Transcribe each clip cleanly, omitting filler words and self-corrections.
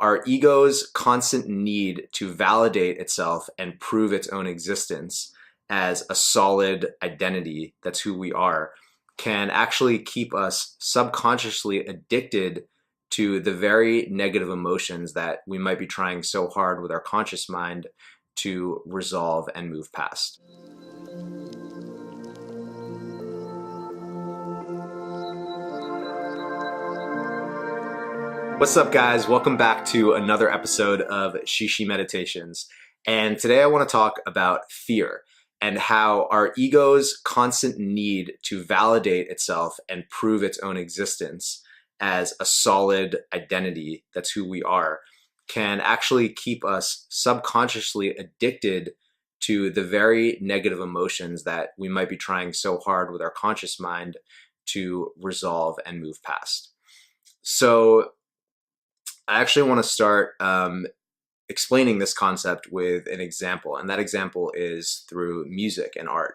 our ego's constant need to validate itself and prove its own existence as a solid identity, that's who we are, can actually keep us subconsciously addicted to the very negative emotions that we might be trying so hard with our conscious mind to resolve and move past. What's up, guys? Welcome back to another episode of ShiShi Meditations. And today I want to talk about fear and how our ego's constant need to validate itself and prove its own existence as a solid identity, that's who we are, can actually keep us subconsciously addicted to the very negative emotions that we might be trying so hard with our conscious mind to resolve and move past. So I actually want to start explaining this concept with an example, and that example is through music and art.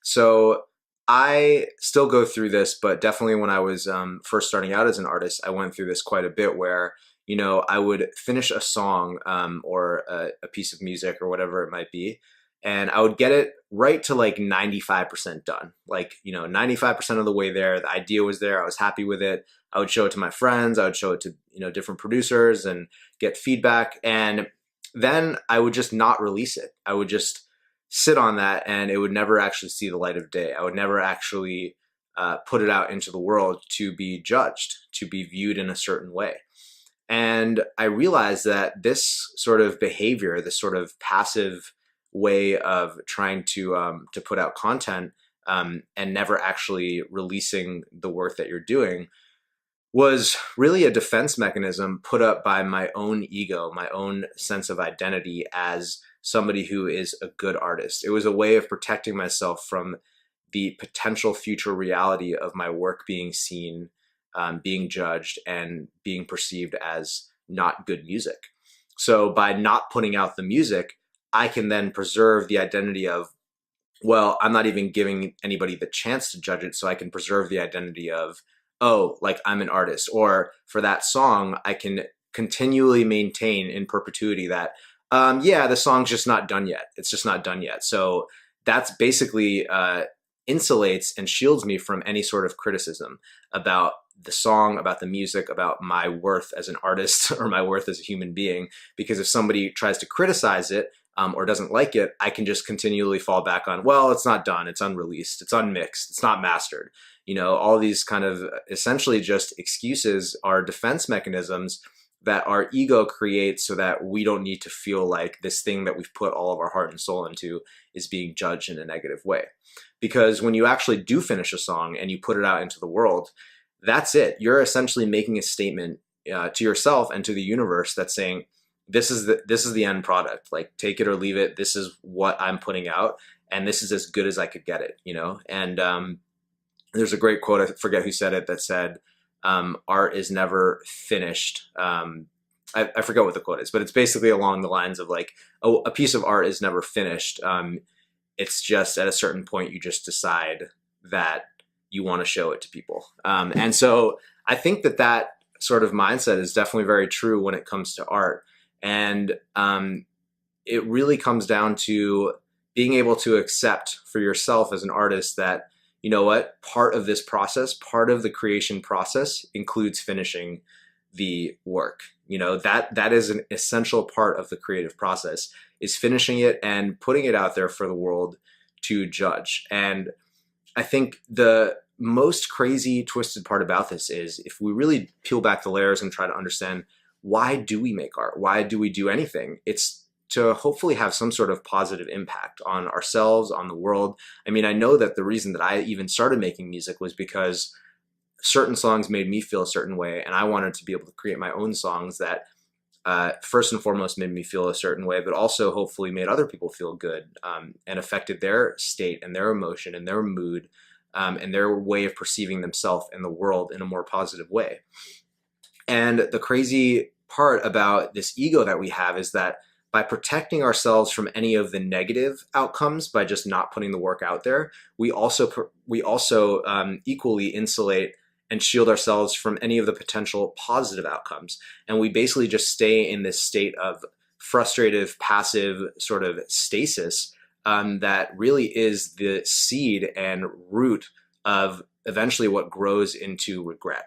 So I still go through this, but definitely when I was first starting out as an artist, I went through this quite a bit where, I would finish a song or a piece of music or whatever it might be, and I would get it right to like 95% done. Like, 95% of the way there, the idea was there, I was happy with it. I would show it to my friends, I would show it to, different producers and get feedback. And then I would just not release it. I would just sit on that and it would never actually see the light of day. I would never actually put it out into the world to be judged, to be viewed in a certain way. And I realized that this sort of behavior, this sort of passive way of trying to put out content and never actually releasing the work that you're doing was really a defense mechanism put up by my own ego, my own sense of identity as somebody who is a good artist. It was a way of protecting myself from the potential future reality of my work being seen, being judged, and being perceived as not good music. So by not putting out the music, I can then preserve the identity of, well, I'm not even giving anybody the chance to judge it, so I can preserve the identity of, oh, like I'm an artist. Or for that song, I can continually maintain in perpetuity that, the song's just not done yet. It's just not done yet. So that's basically insulates and shields me from any sort of criticism about the song, about the music, about my worth as an artist or my worth as a human being. Because if somebody tries to criticize it or doesn't like it, I can just continually fall back on, well, it's not done, it's unreleased, it's unmixed, it's not mastered. All these kind of essentially just excuses are defense mechanisms that our ego creates so that we don't need to feel like this thing that we've put all of our heart and soul into is being judged in a negative way. Because when you actually do finish a song and you put it out into the world, that's it. You're essentially making a statement to yourself and to the universe that's saying, this is the end product. Like, take it or leave it. This is what I'm putting out, and this is as good as I could get it. And there's a great quote, I forget who said it, that said, art is never finished. I forget what the quote is, but it's basically along the lines of like, a piece of art is never finished. It's just at a certain point, you just decide that you want to show it to people. And so I think that sort of mindset is definitely very true when it comes to art. And it really comes down to being able to accept for yourself as an artist that, part of this process, part of the creation process includes finishing the work. That is an essential part of the creative process, is finishing it and putting it out there for the world to judge. And I think the most crazy, twisted part about this is if we really peel back the layers and try to understand, why do we make art? Why do we do anything? It's to hopefully have some sort of positive impact on ourselves, on the world. I mean, I know that the reason that I even started making music was because certain songs made me feel a certain way, and I wanted to be able to create my own songs that first and foremost made me feel a certain way, but also hopefully made other people feel good and affected their state and their emotion and their mood and their way of perceiving themselves and the world in a more positive way. And the crazy part about this ego that we have is that by protecting ourselves from any of the negative outcomes, by just not putting the work out there, we also equally insulate and shield ourselves from any of the potential positive outcomes. And we basically just stay in this state of frustrative, passive sort of stasis that really is the seed and root of eventually what grows into regret.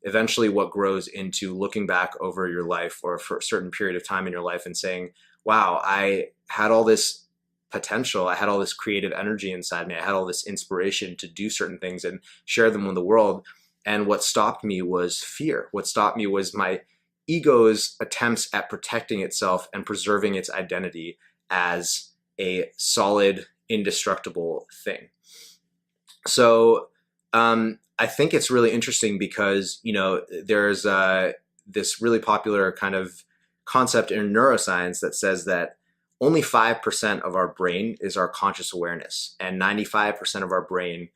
Eventually what grows into looking back over your life or for a certain period of time in your life and saying, wow, I had all this potential. I had all this creative energy inside me. I had all this inspiration to do certain things and share them with the world. And what stopped me was fear. What stopped me was my ego's attempts at protecting itself and preserving its identity as a solid, indestructible thing. So I think it's really interesting because, there's this really popular kind of concept in neuroscience that says that only 5% of our brain is our conscious awareness, and 95% of our brain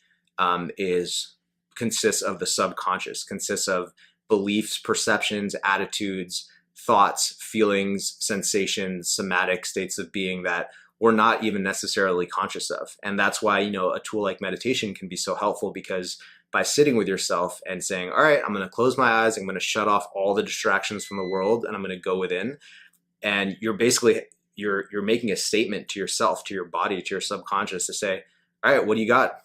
consists of the subconscious, consists of beliefs, perceptions, attitudes, thoughts, feelings, sensations, somatic states of being that we're not even necessarily conscious of. And that's why, a tool like meditation can be so helpful, because by sitting with yourself and saying, all right, I'm going to close my eyes, I'm going to shut off all the distractions from the world, and I'm going to go within. And you're basically, you're making a statement to yourself, to your body, to your subconscious to say, all right, what do you got?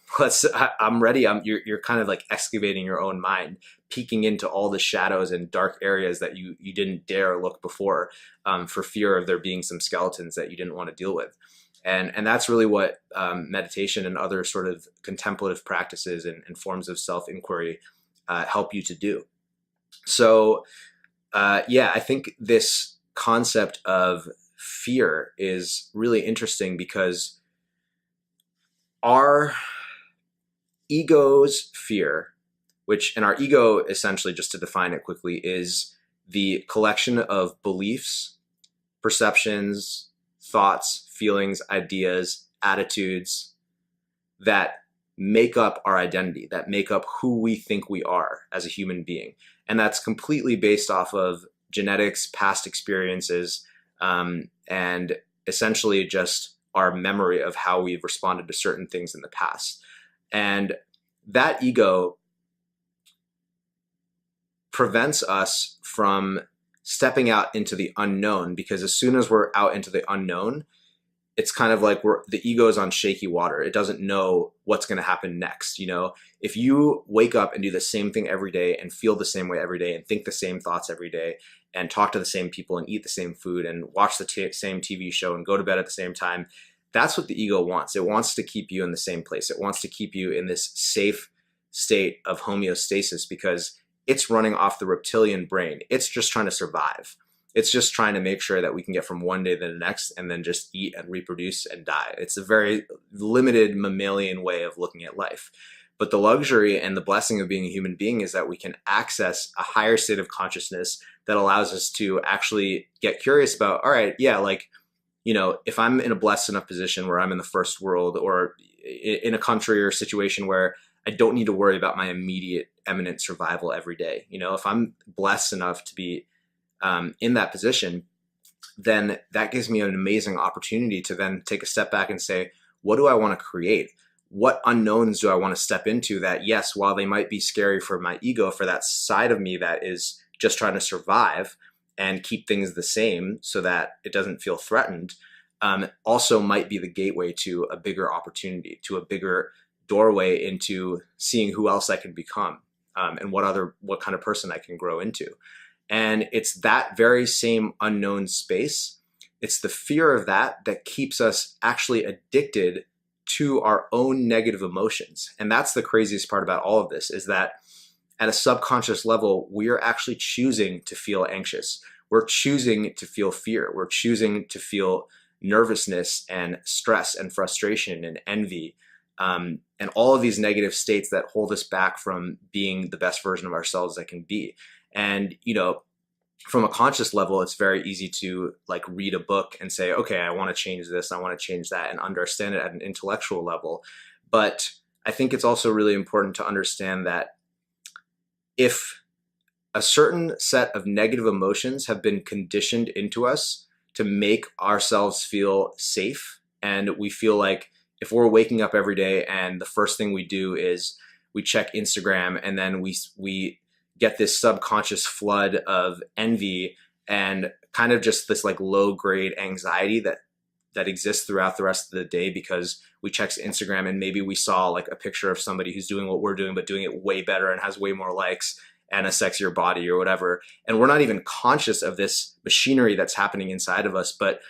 I'm ready. You're kind of like excavating your own mind, peeking into all the shadows and dark areas that you didn't dare look before, for fear of there being some skeletons that you didn't want to deal with. And that's really what meditation and other sort of contemplative practices and forms of self-inquiry help you to do. So I think this concept of fear is really interesting, because our ego's fear, and our ego, essentially, just to define it quickly, is the collection of beliefs, perceptions, thoughts, feelings, ideas, attitudes that make up our identity, that make up who we think we are as a human being. And that's completely based off of genetics, past experiences, and essentially just our memory of how we've responded to certain things in the past. And that ego prevents us from stepping out into the unknown, because as soon as we're out into the unknown, it's kind of like the ego is on shaky water. It doesn't know what's going to happen next. If you wake up and do the same thing every day and feel the same way every day and think the same thoughts every day and talk to the same people and eat the same food and watch the same TV show and go to bed at the same time, that's what the ego wants. It wants to keep you in the same place. It wants to keep you in this safe state of homeostasis, because it's running off the reptilian brain. It's just trying to survive. It's just trying to make sure that we can get from one day to the next and then just eat and reproduce and die. It's a very limited mammalian way of looking at life. But the luxury and the blessing of being a human being is that we can access a higher state of consciousness that allows us to actually get curious about, all right, if I'm in a blessed enough position where I'm in the first world, or in a country or situation where I don't need to worry about my immediate imminent survival every day. If I'm blessed enough to be in that position, then that gives me an amazing opportunity to then take a step back and say, what do I want to create? What unknowns do I want to step into that, yes, while they might be scary for my ego, for that side of me that is just trying to survive and keep things the same so that it doesn't feel threatened, also might be the gateway to a bigger opportunity, to a bigger doorway into seeing who else I can become, and what kind of person I can grow into. And it's that very same unknown space. It's the fear of that keeps us actually addicted to our own negative emotions. And that's the craziest part about all of this, is that at a subconscious level, we are actually choosing to feel anxious. We're choosing to feel fear. We're choosing to feel nervousness and stress and frustration and envy, and all of these negative states that hold us back from being the best version of ourselves that can be. And, from a conscious level, it's very easy to read a book and say, okay, I want to change this, I want to change that, and understand it at an intellectual level. But I think it's also really important to understand that if a certain set of negative emotions have been conditioned into us to make ourselves feel safe, and we feel like if we're waking up every day and the first thing we do is we check Instagram, and then we get this subconscious flood of envy and kind of just this like low grade anxiety that exists throughout the rest of the day because we check Instagram and maybe we saw like a picture of somebody who's doing what we're doing, but doing it way better and has way more likes and a sexier body or whatever. And we're not even conscious of this machinery that's happening inside of us. But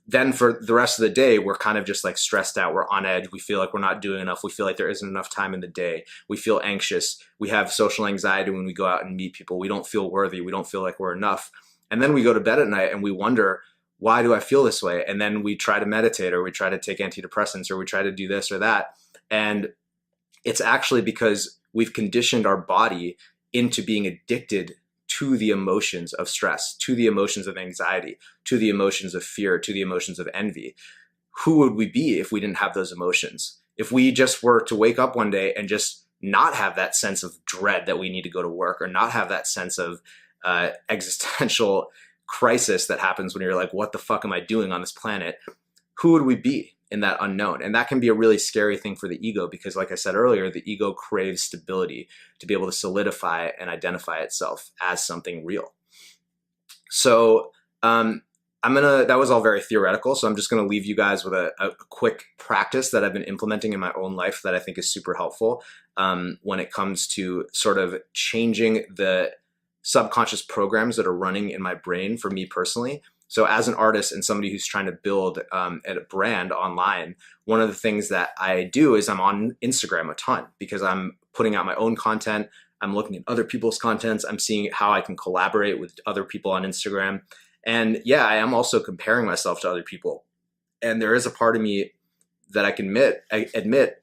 then for the rest of the day, we're kind of just like stressed out. We're on edge. We feel like we're not doing enough. We feel like there isn't enough time in the day. We feel anxious. We have social anxiety when we go out and meet people. We don't feel worthy. We don't feel like we're enough. And then we go to bed at night and we wonder, why do I feel this way? And then we try to meditate, or we try to take antidepressants, or we try to do this or that. And it's actually because we've conditioned our body into being addicted to the emotions of stress, to the emotions of anxiety, to the emotions of fear, to the emotions of envy. Who would we be if we didn't have those emotions? If we just were to wake up one day and just not have that sense of dread that we need to go to work, or not have that sense of existential crisis that happens when you're like, what the fuck am I doing on this planet? Who would we be in that unknown? And that can be a really scary thing for the ego, because like I said earlier, the ego craves stability to be able to solidify and identify itself as something real. So that was all very theoretical. So I'm just gonna leave you guys with a quick practice that I've been implementing in my own life that I think is super helpful when it comes to sort of changing the subconscious programs that are running in my brain for me personally. So as an artist and somebody who's trying to build a brand online, one of the things that I do is I'm on Instagram a ton because I'm putting out my own content. I'm looking at other people's contents. I'm seeing how I can collaborate with other people on Instagram. And yeah, I am also comparing myself to other people. And there is a part of me that I can admit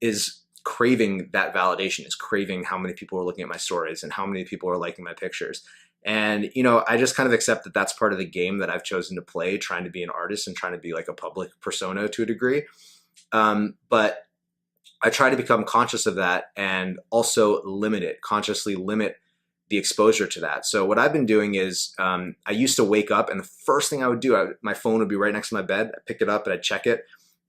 is craving that validation, is craving how many people are looking at my stories and how many people are liking my pictures. And, you know, I just kind of accept that that's part of the game that I've chosen to play, trying to be an artist and trying to be like a public persona to a degree. But I try to become conscious of that and also consciously limit the exposure to that. So what I've been doing is I used to wake up and the first thing I would do, my phone would be right next to my bed. I'd pick it up and I'd check it.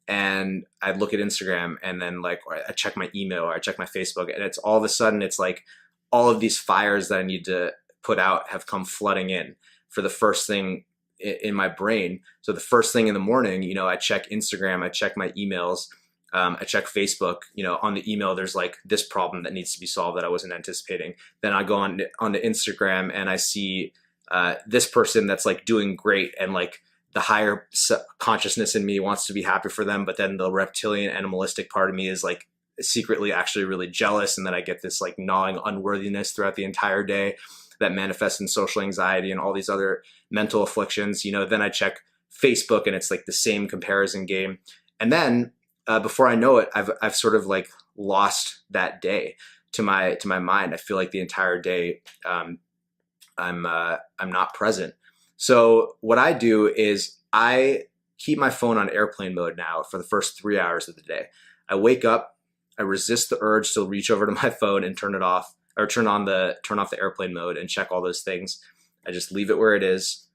And I'd look at Instagram, and then like I check my email, or I check my Facebook, and it's all of a sudden it's like all of these fires that I need to put out have come flooding in for the first thing in my brain. So the first thing in the morning, you know, I check Instagram, I check my emails, I check Facebook. You know, on the email there's like this problem that needs to be solved that I wasn't anticipating. Then I go onto Instagram and I see this person that's like doing great, and like the higher consciousness in me wants to be happy for them, but then the reptilian animalistic part of me is like secretly actually really jealous. And then I get this like gnawing unworthiness throughout the entire day that manifests in social anxiety and all these other mental afflictions. You know, then I check Facebook and it's like the same comparison game. And then before I know it, I've sort of like lost that day to my mind. I feel like the entire day I'm not present. So what I do is I keep my phone on airplane mode now for the first 3 hours of the day. I wake up, I resist the urge to reach over to my phone and turn it off, or turn off the airplane mode and check all those things. I just leave it where it is.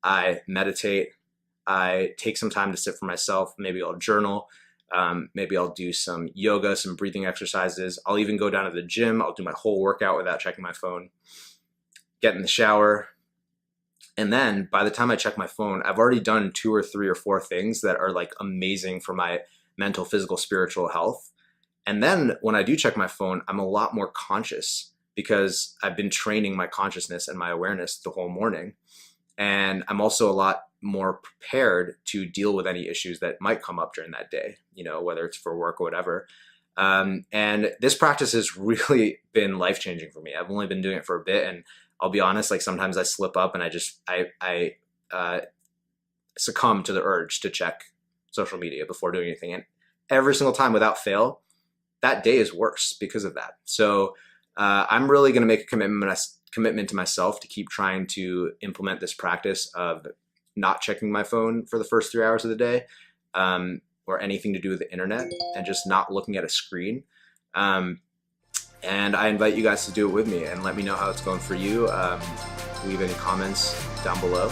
I meditate. I take some time to sit for myself. Maybe I'll journal. Maybe I'll do some yoga, some breathing exercises. I'll even go down to the gym. I'll do my whole workout without checking my phone. Get in the shower. And then by the time I check my phone, I've already done 2 or 3 or 4 things that are like amazing for my mental, physical, spiritual health. And then when I do check my phone, I'm a lot more conscious because I've been training my consciousness and my awareness the whole morning. And I'm also a lot more prepared to deal with any issues that might come up during that day, you know, whether it's for work or whatever. And this practice has really been life-changing for me. I've only been doing it for a bit, and I'll be honest, like sometimes I slip up and I succumb to the urge to check social media before doing anything. And every single time without fail, that day is worse because of that. So I'm really going to make a commitment to myself to keep trying to implement this practice of not checking my phone for the first 3 hours of the day, or anything to do with the internet, and just not looking at a screen. And I invite you guys to do it with me and let me know how it's going for you. Leave any comments down below,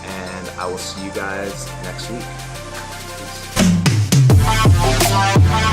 and I will see you guys next week. Peace.